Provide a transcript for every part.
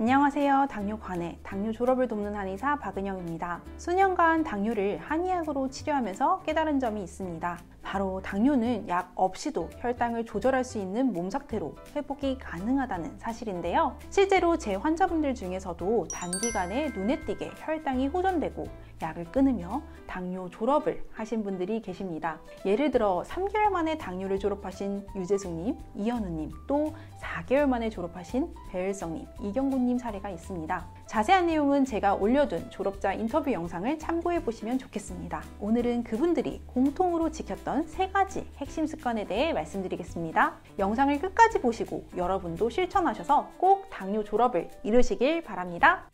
안녕하세요. 당뇨관의 당뇨 졸업을 돕는 한의사 박은영입니다. 수년간 당뇨를 한의학으로 치료하면서 깨달은 점이 있습니다. 바로 당뇨는 약 없이도 혈당을 조절할 수 있는 몸 상태로 회복이 가능하다는 사실인데요. 실제로 제 환자분들 중에서도 단기간에 눈에 띄게 혈당이 호전되고 약을 끊으며 당뇨 졸업을 하신 분들이 계십니다. 예를 들어 3개월 만에 당뇨를 졸업하신 유재숙님, 이현우님, 또 4개월 만에 졸업하신 배일성님, 이경구님 사례가 있습니다. 자세한 내용은 제가 올려둔 졸업자 인터뷰 영상을 참고해 보시면 좋겠습니다. 오늘은 그분들이 공통으로 지켰던 3가지 핵심 습관에 대해 말씀드리겠습니다. 영상을 끝까지 보시고 여러분도 실천하셔서 꼭 당뇨 졸업을 이루시길 바랍니다.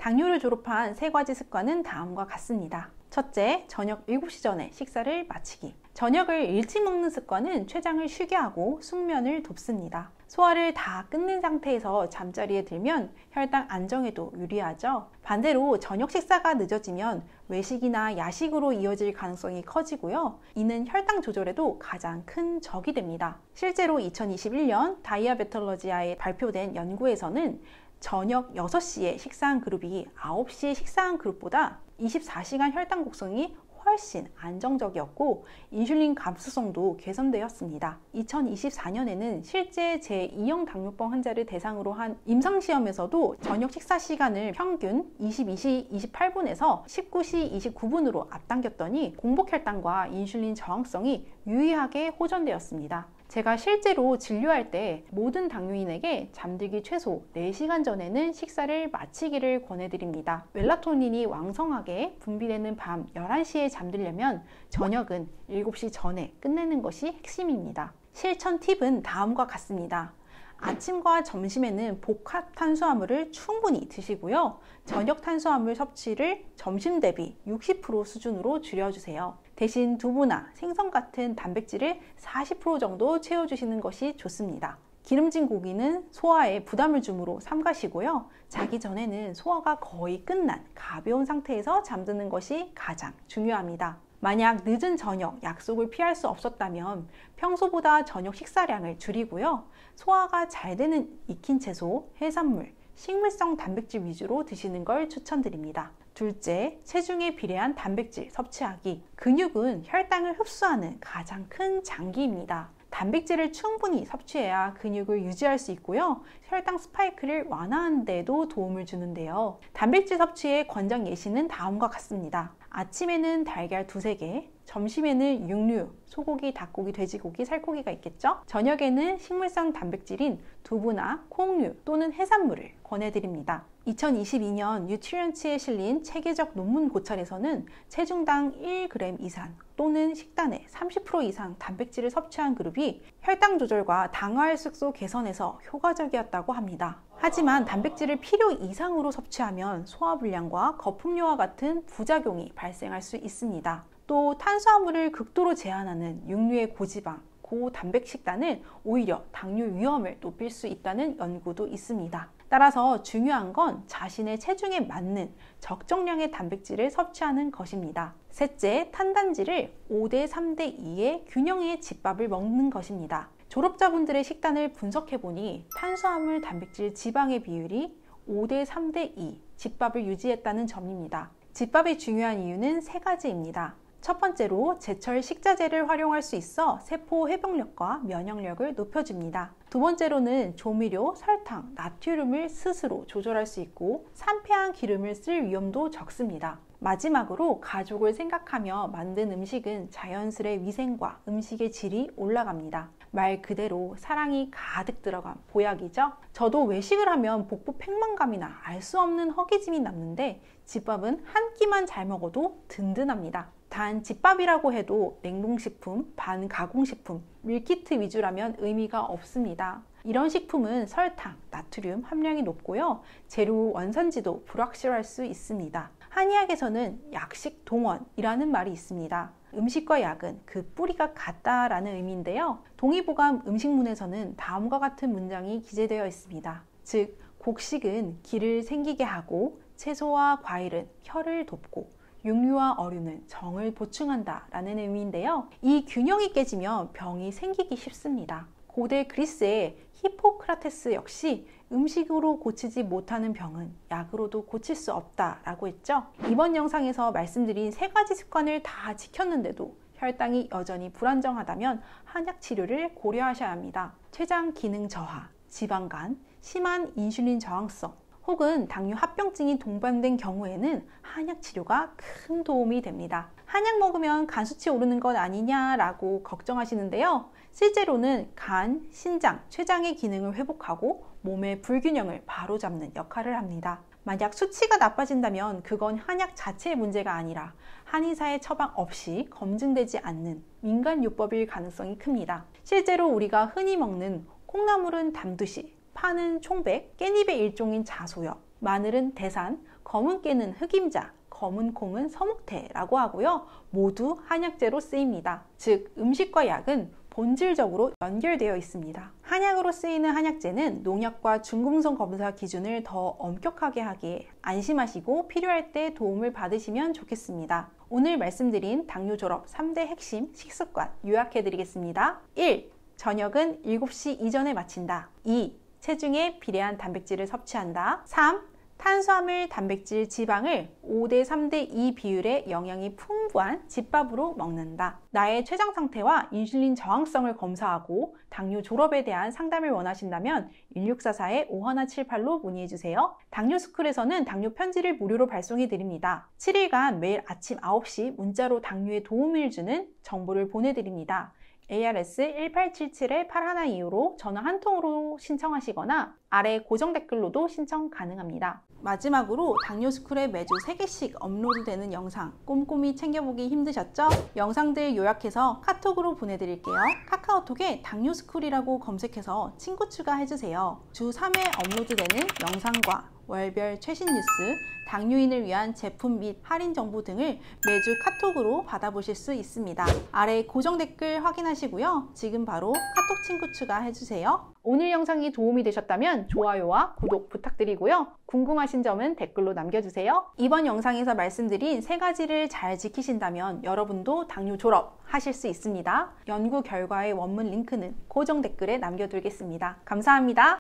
당뇨를 졸업한 3가지 습관은 다음과 같습니다. 첫째, 저녁 7시 전에 식사를 마치기. 저녁을 일찍 먹는 습관은 췌장을 쉬게 하고 숙면을 돕습니다. 소화를 다 끝낸 상태에서 잠자리에 들면 혈당 안정에도 유리하죠. 반대로 저녁 식사가 늦어지면 외식이나 야식으로 이어질 가능성이 커지고요. 이는 혈당 조절에도 가장 큰 적이 됩니다. 실제로 2021년 다이아베톨로지아에 발표된 연구에서는 저녁 6시에 식사한 그룹이 9시에 식사한 그룹보다 24시간 혈당 곡성이 훨씬 안정적이었고 인슐린 감수성도 개선되었습니다. 2024년에는 실제 제2형 당뇨병 환자를 대상으로 한 임상시험에서도 저녁 식사 시간을 평균 22시 28분에서 19시 29분으로 앞당겼더니 공복혈당과 인슐린 저항성이 유의하게 호전되었습니다. 제가 실제로 진료할 때 모든 당뇨인에게 잠들기 최소 4시간 전에는 식사를 마치기를 권해드립니다. 멜라토닌이 왕성하게 분비되는 밤 11시에 잠들려면 저녁은 7시 전에 끝내는 것이 핵심입니다. 실천 팁은 다음과 같습니다. 아침과 점심에는 복합 탄수화물을 충분히 드시고요. 저녁 탄수화물 섭취를 점심 대비 60% 수준으로 줄여주세요. 대신 두부나 생선 같은 단백질을 40% 정도 채워주시는 것이 좋습니다. 기름진 고기는 소화에 부담을 주므로 삼가시고요. 자기 전에는 소화가 거의 끝난 가벼운 상태에서 잠드는 것이 가장 중요합니다. 만약 늦은 저녁 약속을 피할 수 없었다면 평소보다 저녁 식사량을 줄이고요. 소화가 잘 되는 익힌 채소, 해산물, 식물성 단백질 위주로 드시는 걸 추천드립니다. 둘째, 체중에 비례한 단백질 섭취하기. 근육은 혈당을 흡수하는 가장 큰 장기입니다. 단백질을 충분히 섭취해야 근육을 유지할 수 있고요. 혈당 스파이크를 완화하는 데도 도움을 주는데요. 단백질 섭취의 권장 예시는 다음과 같습니다. 아침에는 달걀 2-3개, 점심에는 육류, 소고기, 닭고기, 돼지고기, 살코기가 있겠죠? 저녁에는 식물성 단백질인 두부나 콩류 또는 해산물을 권해드립니다. 2022년 뉴트리언츠에 실린 체계적 논문 고찰에서는 체중당 1g 이상 또는 식단의 30% 이상 단백질을 섭취한 그룹이 혈당 조절과 당화혈 색소 개선에서 효과적이었다고 합니다. 하지만 단백질을 필요 이상으로 섭취하면 소화불량과 거품뇨와 같은 부작용이 발생할 수 있습니다. 또 탄수화물을 극도로 제한하는 육류의 고지방, 고단백 식단은 오히려 당뇨 위험을 높일 수 있다는 연구도 있습니다. 따라서 중요한 건 자신의 체중에 맞는 적정량의 단백질을 섭취하는 것입니다. 셋째, 탄단지를 5:3:2의 균형의 집밥을 먹는 것입니다. 졸업자분들의 식단을 분석해보니 탄수화물, 단백질, 지방의 비율이 5:3:2 집밥을 유지했다는 점입니다. 집밥이 중요한 이유는 3가지입니다. 첫 번째로 제철 식자재를 활용할 수 있어 세포 회복력과 면역력을 높여줍니다. 두 번째로는 조미료, 설탕, 나트륨을 스스로 조절할 수 있고 산패한 기름을 쓸 위험도 적습니다. 마지막으로 가족을 생각하며 만든 음식은 자연스레 위생과 음식의 질이 올라갑니다. 말 그대로 사랑이 가득 들어간 보약이죠. 저도 외식을 하면 복부 팽만감이나 알 수 없는 허기짐이 남는데 집밥은 한 끼만 잘 먹어도 든든합니다. 단 집밥이라고 해도 냉동식품, 반가공식품, 밀키트 위주라면 의미가 없습니다. 이런 식품은 설탕, 나트륨 함량이 높고요. 재료 원산지도 불확실할 수 있습니다. 한의학에서는 약식 동원이라는 말이 있습니다. 음식과 약은 그 뿌리가 같다라는 의미인데요. 동의보감 음식문에서는 다음과 같은 문장이 기재되어 있습니다. 즉, 곡식은 기를 생기게 하고 채소와 과일은 혈을 돕고 육류와 어류는 정을 보충한다 라는 의미인데요. 이 균형이 깨지면 병이 생기기 쉽습니다. 고대 그리스의 히포크라테스 역시 음식으로 고치지 못하는 병은 약으로도 고칠 수 없다라고 했죠. 이번 영상에서 말씀드린 3가지 습관을 다 지켰는데도 혈당이 여전히 불안정하다면 한약 치료를 고려하셔야 합니다. 췌장 기능 저하, 지방간, 심한 인슐린 저항성, 혹은 당뇨 합병증이 동반된 경우에는 한약 치료가 큰 도움이 됩니다. 한약 먹으면 간 수치 오르는 것 아니냐라고 걱정하시는데요. 실제로는 간, 신장, 췌장의 기능을 회복하고 몸의 불균형을 바로잡는 역할을 합니다. 만약 수치가 나빠진다면 그건 한약 자체의 문제가 아니라 한의사의 처방 없이 검증되지 않는 민간요법일 가능성이 큽니다. 실제로 우리가 흔히 먹는 콩나물은 담두시, 파는 총백, 깻잎의 일종인 자소엽, 마늘은 대산, 검은 깨는 흑임자, 검은 콩은 서묵태라고 하고요. 모두 한약재로 쓰입니다. 즉, 음식과 약은 본질적으로 연결되어 있습니다. 한약으로 쓰이는 한약재는 농약과 중금속 검사 기준을 더 엄격하게 하기에 안심하시고 필요할 때 도움을 받으시면 좋겠습니다. 오늘 말씀드린 당뇨 졸업 3대 핵심 식습관 요약해 드리겠습니다. 1. 저녁은 7시 이전에 마친다. 2. 체중에 비례한 단백질을 섭취한다. 3. 탄수화물, 단백질, 지방을 5대 3대 2 비율의 영양이 풍부한 집밥으로 먹는다. 나의 췌장 상태와 인슐린 저항성을 검사하고 당뇨 졸업에 대한 상담을 원하신다면 1644-5178로 문의해주세요. 당뇨스쿨에서는 당뇨 편지를 무료로 발송해 드립니다. 7일간 매일 아침 9시 문자로 당뇨에 도움을 주는 정보를 보내드립니다. ARS 1877-8125로 전화 한 통으로 신청하시거나 아래 고정 댓글로도 신청 가능합니다. 마지막으로 당뇨스쿨에 매주 3개씩 업로드되는 영상 꼼꼼히 챙겨보기 힘드셨죠? 영상들 요약해서 카톡으로 보내드릴게요. 카카오톡에 당뇨스쿨이라고 검색해서 친구 추가해주세요. 주 3회 업로드되는 영상과 월별 최신 뉴스, 당뇨인을 위한 제품 및 할인 정보 등을 매주 카톡으로 받아보실 수 있습니다. 아래 고정 댓글 확인하시고요. 지금 바로 카톡 친구 추가해주세요. 오늘 영상이 도움이 되셨다면 좋아요와 구독 부탁드리고요. 궁금하신 점은 댓글로 남겨주세요. 이번 영상에서 말씀드린 3가지를 잘 지키신다면 여러분도 당뇨 졸업 하실 수 있습니다. 연구 결과의 원문 링크는 고정 댓글에 남겨두겠습니다. 감사합니다.